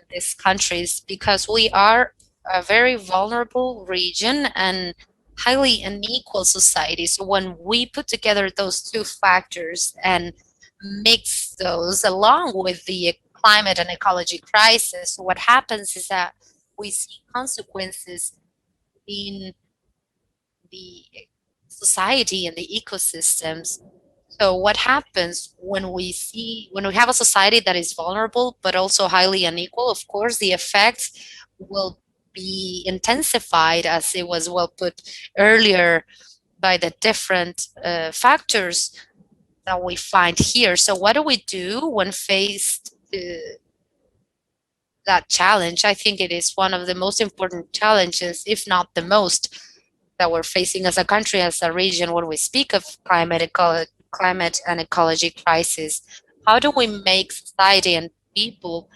these countries, because we are a very vulnerable region and highly unequal society. So when we put together those two factors and mix those along with the climate and ecology crisis, what happens is that we see consequences in the society and the ecosystems. So what happens when we have a society that is vulnerable but also highly unequal? Of course, the effects will be intensified, as it was well put earlier, by the different factors that we find here. So what do we do when faced that challenge? I think it is one of the most important challenges, if not the most, that we're facing as a country, as a region, when we speak of climate and ecology crisis. How do we make society and people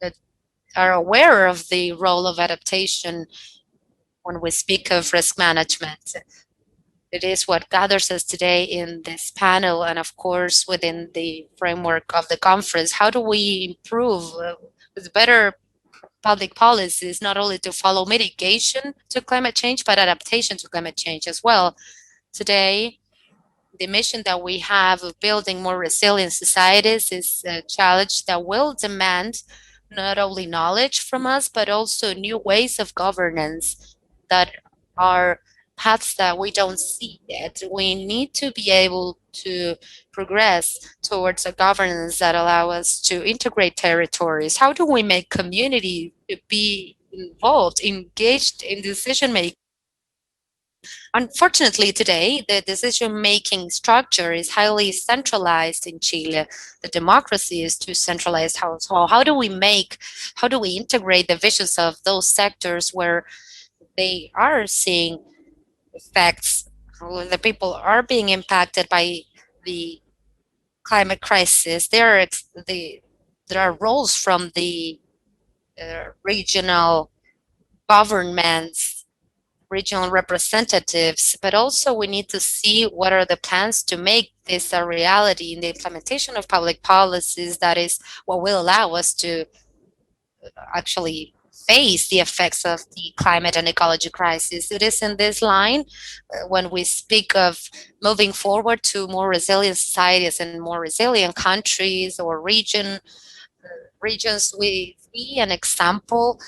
that are aware of the role of adaptation when we speak of risk management? It is what gathers us today in this panel, and of course, within the framework of the conference. How do we improve with better public policies, not only to follow mitigation to climate change, but adaptation to climate change as well? Today, the mission that we have of building more resilient societies is a challenge that will demand not only knowledge from us, but also new ways of governance that are paths that we don't see yet. We need to be able to progress towards a governance that allow us to integrate territories. How do we make community to be involved, engaged in decision making? Unfortunately, today, the decision-making structure is highly centralized in Chile. The democracy is too centralized. How do we integrate the visions of those sectors where they are seeing effects, where the people are being impacted by the climate crisis? There are roles from the regional governments, regional representatives, but also we need to see what are the plans to make this a reality in the implementation of public policies. That is what will allow us to actually face the effects of the climate and ecology crisis. It is in this line when we speak of moving forward to more resilient societies and more resilient countries or regions, we see an example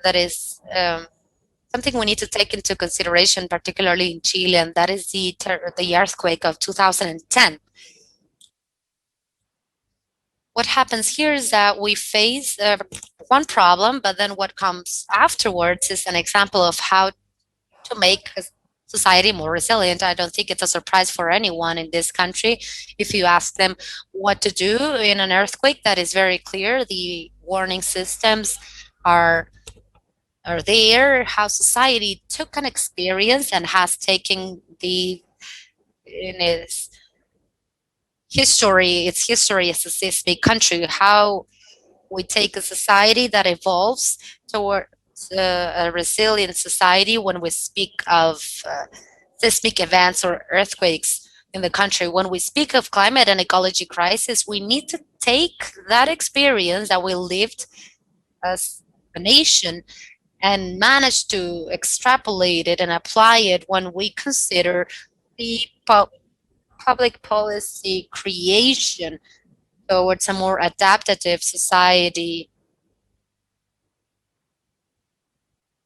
that is something we need to take into consideration, particularly in Chile, and that is the earthquake of 2010. what happens here is that we face one problem, but then what comes afterwards is an example of how to make a society more resilient. I don't think it's a surprise for anyone in this country. If you ask them what to do in an earthquake, that is very clear. The warning systems are are there. How society took an experience and has taken the in its history as a seismic country, how we take a society that evolves towards a resilient society when we speak of seismic events or earthquakes in the country. When we speak of climate and ecology crisis, we need to take that experience that we lived as a nation and manage to extrapolate it and apply it when we consider the public policy creation towards a more adaptive society.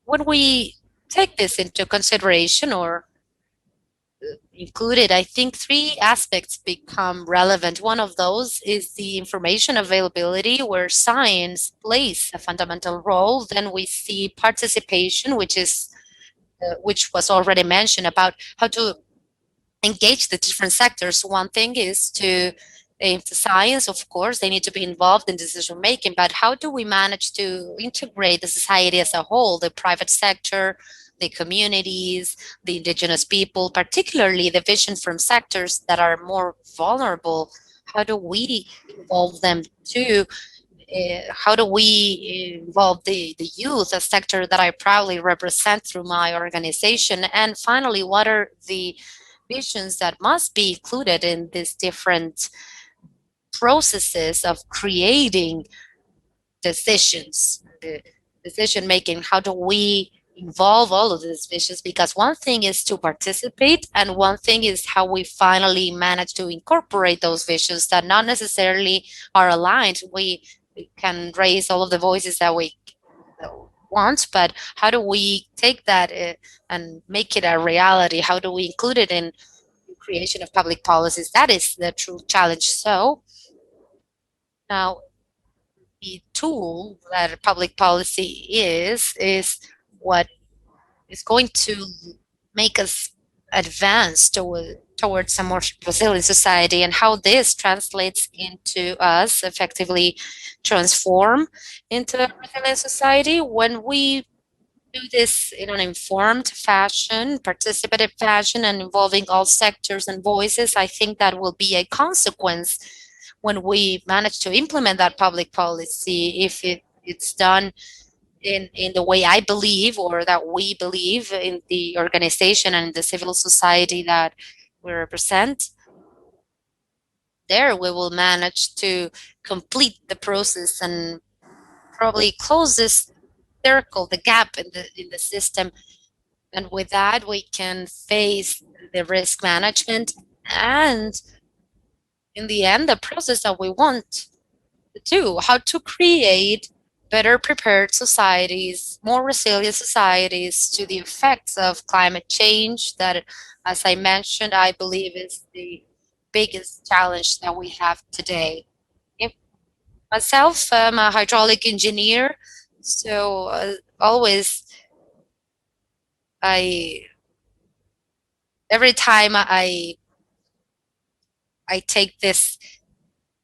When we take this into consideration or include it, I think three aspects become relevant. One of those is the information availability, where science plays a fundamental role. Then we see participation, which was already mentioned about how to engage the different sectors. One thing is to aim to science, of course, they need to be involved in decision making, but how do we manage to integrate the society as a whole, the private sector, the communities, the indigenous people, particularly the vision from sectors that are more vulnerable? How do we involve them too? How do we involve the youth, a sector that I proudly represent through my organization? And finally, what are the visions that must be included in these different processes of creating decisions, the decision making? How do we involve all of these visions? Because one thing is to participate, and one thing is how we finally manage to incorporate those visions that not necessarily are aligned. We can raise all of the voices that we want, but how do we take that and make it a reality? How do we include it in creation of public policies? That is the true challenge. So now the tool that public policy is what is going to make us advance towards a more resilient society, and how this translates into us effectively transform into a resilient society. When we do this in an informed fashion, participative fashion, and involving all sectors and voices, I think that will be a consequence when we manage to implement that public policy. If it's done in the way I believe, or that we believe in the organization and the civil society that we represent, there we will manage to complete the process and probably close this circle, the gap in the system. And with that, we can face the risk management and, in the end, the process that we want to do, how to create better prepared societies, more resilient societies to the effects of climate change that, as I mentioned, I believe is the biggest challenge that we have today. If myself, I'm a hydraulic engineer, so always I every time I take this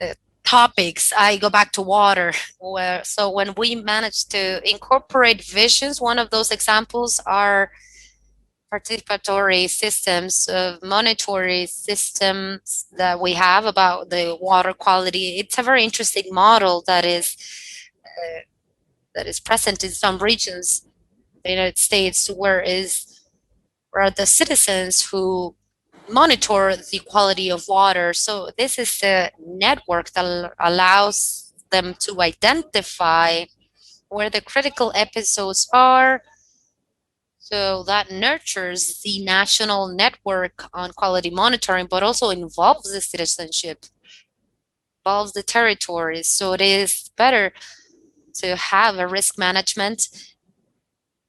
uh, topics, I go back to water. Where so when we manage to incorporate visions, one of those examples are participatory systems, monetary systems that we have about the water quality. It's a very interesting model that is present in some regions in the United States, where the citizens who monitor the quality of water. So this is a network that allows them to identify where the critical episodes are. So that nurtures the national network on quality monitoring, but also involves the citizenship, involves the territories. So it is better to have a risk management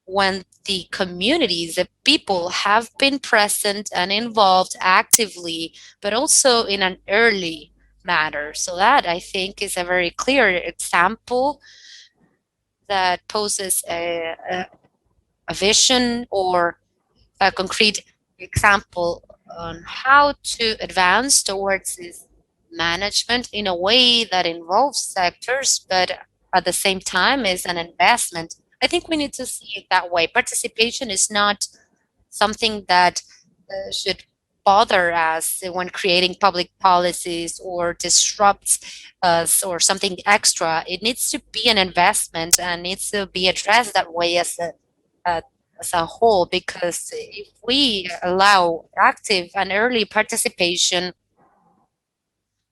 when the communities, the people have been present and involved actively, but also in an early matter. So that I think is a very clear example that poses a vision or a concrete example on how to advance towards this management in a way that involves sectors, but at the same time is an investment. I think we need to see it that way. Participation is not something that should bother us when creating public policies or disrupts us or something extra. It needs to be an investment and needs to be addressed that way uh, as a whole, because if we allow active and early participation,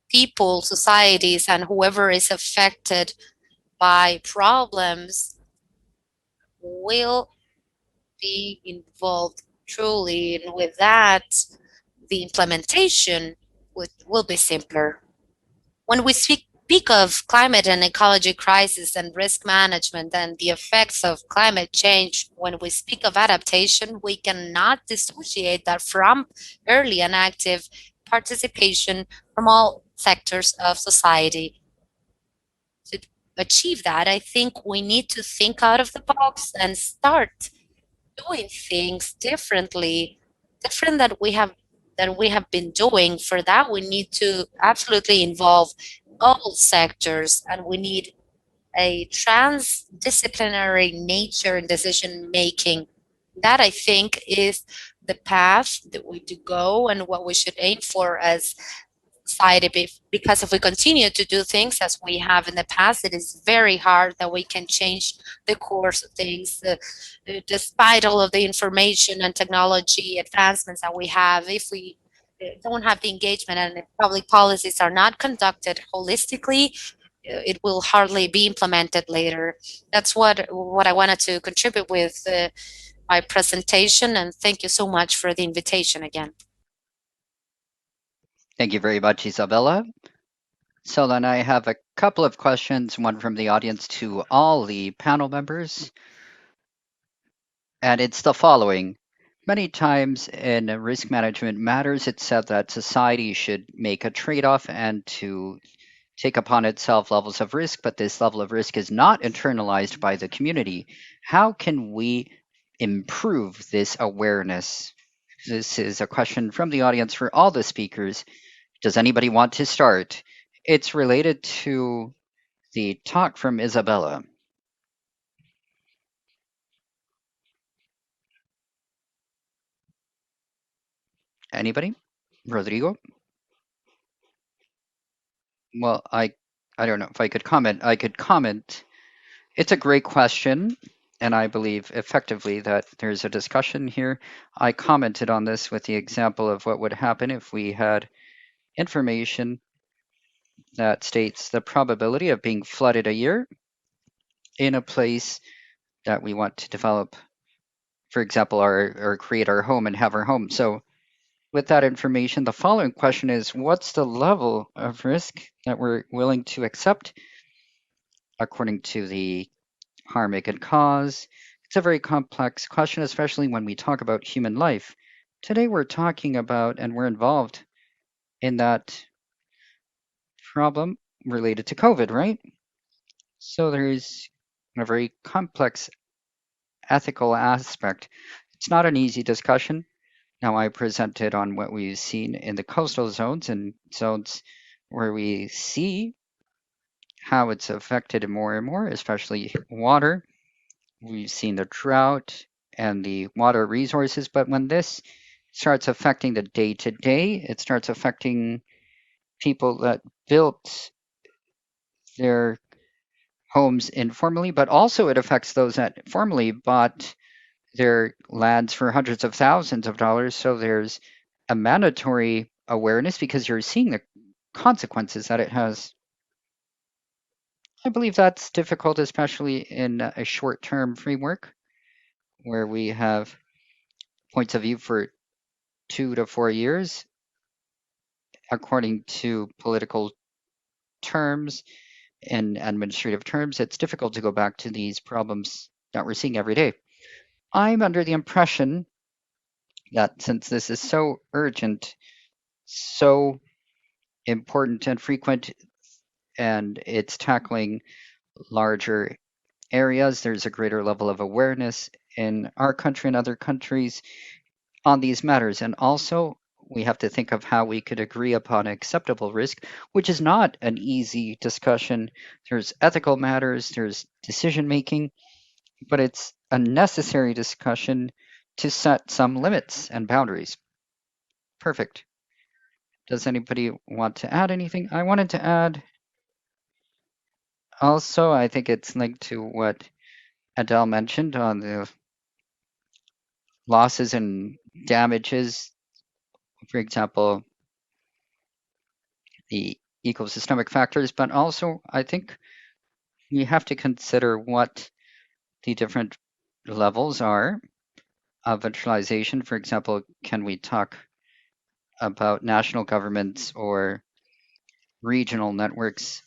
people, societies, and whoever is affected by problems will be involved truly. And with that, the implementation will be simpler. When we speak of climate and ecology crisis and risk management and the effects of climate change, when we speak of adaptation, we cannot dissociate that from early and active participation from all sectors of society. To achieve that, I think we need to think out of the box and start doing things differently, different that we have been doing. For that, we need to absolutely involve all sectors, and we need a transdisciplinary nature in decision making. That I think is the path that we to go and what we should aim for as society, because if we continue to do things as we have in the past, it is very hard that we can change the course of things, despite all of the information and technology advancements that we have. If we don't have the engagement and if public policies are not conducted holistically, it will hardly be implemented later. That's what I wanted to contribute with my presentation, and thank you so much for the invitation again. Thank you very much, Isabella. So then I have a couple of questions, one from the audience to all the panel members, and it's the following. Many times in risk management matters, it's said that society should make a trade off and to take upon itself levels of risk, but this level of risk is not internalized by the community. How can we improve this awareness? This is a question from the audience for all the speakers. Does anybody want to start? It's related to the talk from Isabella. Anybody? Rodrigo? Well, I don't know if I could comment. I could comment. It's a great question, and I believe effectively that there's a discussion here. I commented on this with the example of what would happen if we had information that states the probability of being flooded a year in a place that we want to develop, for example, our or create our home and have our home. So with that information, the following question is, what's the level of risk that we're willing to accept according to the harm it could cause? It's a very complex question, especially when we talk about human life. Today, we're talking about and we're involved in that problem related to COVID, right? So there's a very complex ethical aspect. It's not an easy discussion. Now, I presented on what we've seen in the coastal zones and zones where we see how it's affected more and more, especially water. We've seen the drought and the water resources, but when this starts affecting the day to day, it starts affecting people that built their homes informally, but also it affects those that formally bought their lands for hundreds of thousands of dollars. So there's a mandatory awareness because you're seeing the consequences that it has. I believe that's difficult, especially in a short term framework where we have points of view for 2 to 4 years, according to political terms and administrative terms. It's difficult to go back to these problems that we're seeing every day. I'm under the impression that since this is so urgent, so important and frequent, and it's tackling larger areas. There's a greater level of awareness in our country and other countries on these matters. And also, we have to think of how we could agree upon acceptable risk, which is not an easy discussion. There's ethical matters, there's decision making, but it's a necessary discussion to set some limits and boundaries. Perfect. Does anybody want to add anything? I wanted to add also, I think it's linked to what Adele mentioned on the losses and damages. For example, the ecosystemic factors, but also I think we have to consider what the different levels are of virtualization. For example, can we talk about national governments or regional networks,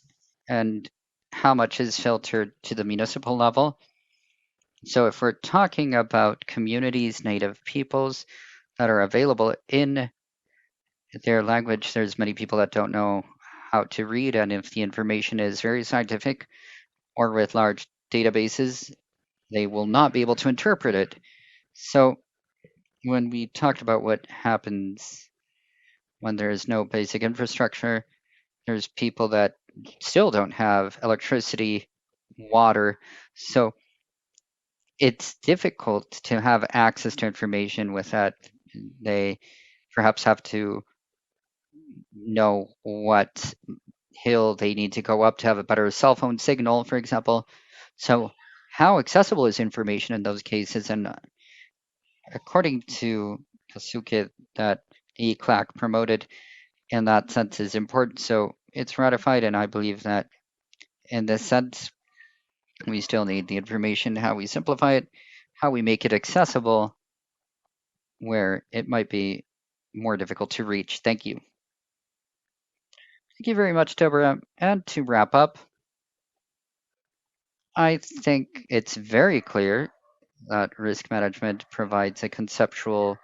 and how much is filtered to the municipal level? So if we're talking about communities, native peoples that are available in their language, there's many people that don't know how to read, and if the information is very scientific or with large databases, they will not be able to interpret it. So when we talked about what happens when there is no basic infrastructure, there's people that still don't have electricity, water. So it's difficult to have access to information with that. They perhaps have to know what hill they need to go up to have a better cell phone signal, for example. So, how accessible is information in those cases? And according to Kasuke, that ECLAC promoted in that sense is important. So, it's ratified, and I believe that in this sense, we still need the information, how we simplify it, how we make it accessible, where it might be more difficult to reach. Thank you. Thank you very much, Deborah. And to wrap up, I think it's very clear that risk management provides a conceptual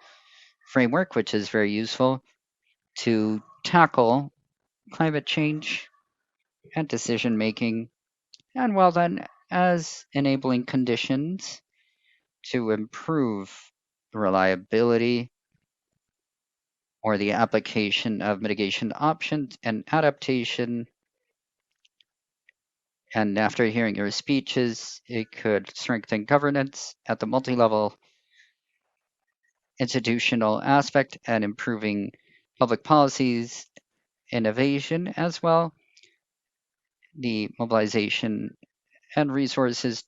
framework which is very useful to tackle climate change and decision making, and well, then, as enabling conditions to improve reliability or the application of mitigation options and adaptation. And after hearing your speeches, it could strengthen governance at the multi level institutional aspect and improving public policies, innovation as well, the mobilization and resources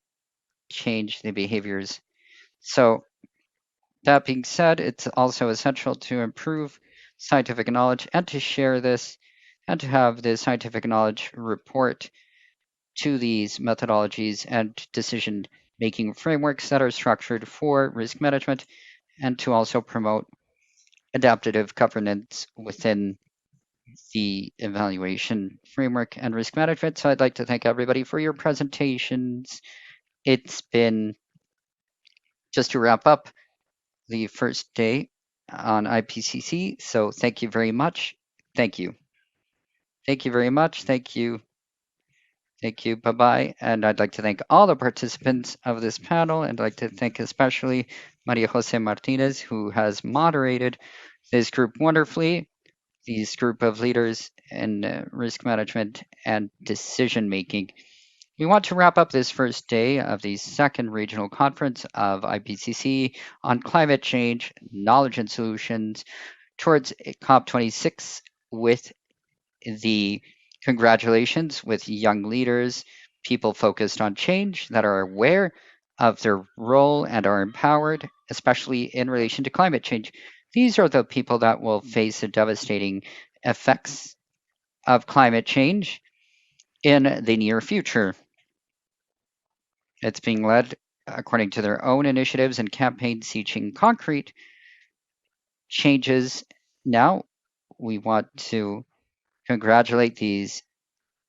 change the behaviors. So, that being said, it's also essential to improve scientific knowledge and to share this and to have the scientific knowledge report to these methodologies and decision making frameworks that are structured for risk management, and to also promote adaptive governance within the evaluation framework and risk management. So I'd like to thank everybody for your presentations. It's been, just to wrap up, the first day on IPCC. So thank you very much. Thank you. Thank you very much. Thank you. Thank you. Bye bye. And I'd like to thank all the participants of this panel. And I'd like to thank especially Maria Jose Martinez, who has moderated this group wonderfully, this group of leaders in risk management and decision making. We want to wrap up this first day of the second regional conference of IPCC on climate change, knowledge and solutions towards COP26 with the congratulations with young leaders, people focused on change that are aware of their role and are empowered, especially in relation to climate change. These are the people that will face the devastating effects of climate change in the near future. It's being led according to their own initiatives and campaigns seeking concrete changes. Now, we want to congratulate these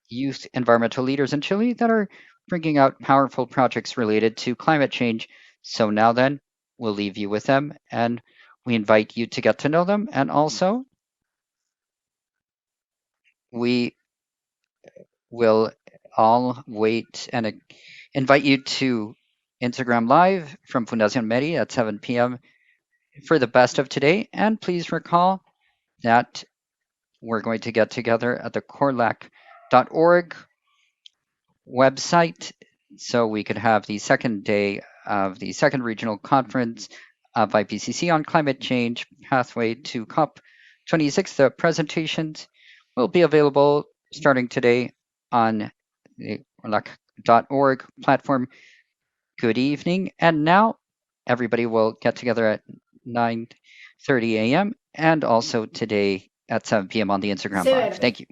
youth environmental leaders in Chile that are bringing out powerful projects related to climate change. So now then, we'll leave you with them and we invite you to get to know them. And also, we will all wait and invite you to Instagram Live from Fundación Meri at 7 p.m. for the best of today. And please recall that we're going to get together at the corlac.org website so we could have the second day of the second regional conference of IPCC on climate change pathway to COP26. The presentations will be available starting today on the corlac.org platform. Good evening. And now everybody will get together at 9:30 a.m. and also today at 7 p.m. on the Instagram Live. Thank you.